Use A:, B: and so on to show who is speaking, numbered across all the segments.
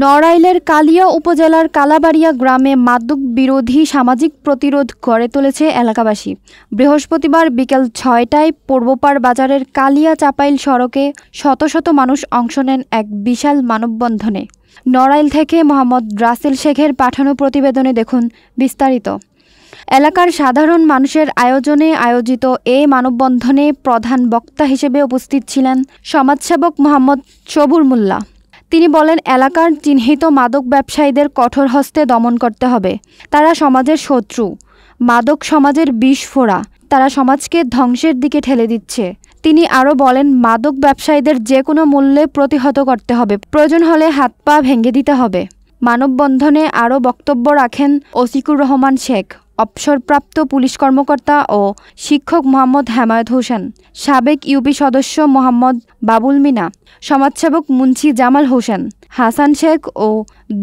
A: নড়াইলের কালিয়া উপজেলার কালাবাড়িয়া গ্রামে মাদক বিরোধী সামাজিক প্রতিরোধ গড়ে তুলেছে এলাকাবাসী। বৃহস্পতিবার বিকেল ৬টায় পূর্বপাড় বাজারের কালিয়া চাপাইল সড়কে শত শত মানুষ অংশ নেন এক বিশাল মানববন্ধনে। নড়াইল থেকে মোহাম্মদ রাসেল শেখের পাঠানো প্রতিবেদনে দেখুন বিস্তারিত। এলাকার সাধারণ মানুষের আয়োজনে আয়োজিত এ মানববন্ধনে প্রধান বক্তা হিসেবে উপস্থিত ছিলেন সমাজসেবক মোহাম্মদ সবুর মোল্লা। তিনি বলেন, এলাকার চিহ্নিত মাদক ব্যবসায়ীদের কঠোর হস্তে দমন করতে হবে। তারা সমাজের শত্রু। মাদক সমাজের বিষফোঁড়া। তারা সমাজকে ধ্বংসের দিকে ঠেলে দিচ্ছে। তিনি আরও বলেন, মাদক ব্যবসায়ীদের যে কোনো মূল্যে প্রতিহত করতে হবে। প্রয়োজন হলে হাত পা ভেঙে দিতে হবে। মানববন্ধনে আরও বক্তব্য রাখেন ওসিকুর রহমান শেখ, অবসরপ্রাপ্ত পুলিশ কর্মকর্তা ও শিক্ষক মোহাম্মদ হেমায়েত হোসেন, সাবেক ইউপি সদস্য মোহাম্মদ বাবুল মিনা, সমাজসেবক মুন্সি জামাল হোসেন, হাসান শেখ ও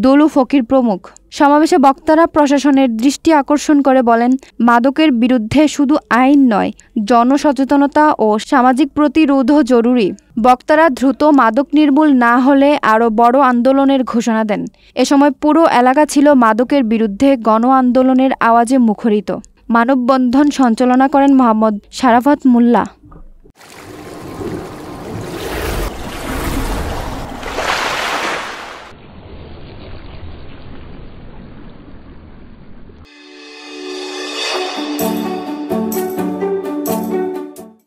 A: দলু ফকির প্রমুখ। সমাবেশে বক্তারা প্রশাসনের দৃষ্টি আকর্ষণ করে বলেন, মাদকের বিরুদ্ধে শুধু আইন নয়, জনসচেতনতা ও সামাজিক প্রতিরোধও জরুরি। বক্তারা দ্রুত মাদক নির্মূল না হলে আরও বড় আন্দোলনের ঘোষণা দেন। এ সময় পুরো এলাকা ছিল মাদকের বিরুদ্ধে গণ আন্দোলনের আওয়াজে মুখরিত। মানববন্ধন সঞ্চালনা করেন মোহাম্মদ শারাফত মোল্লা।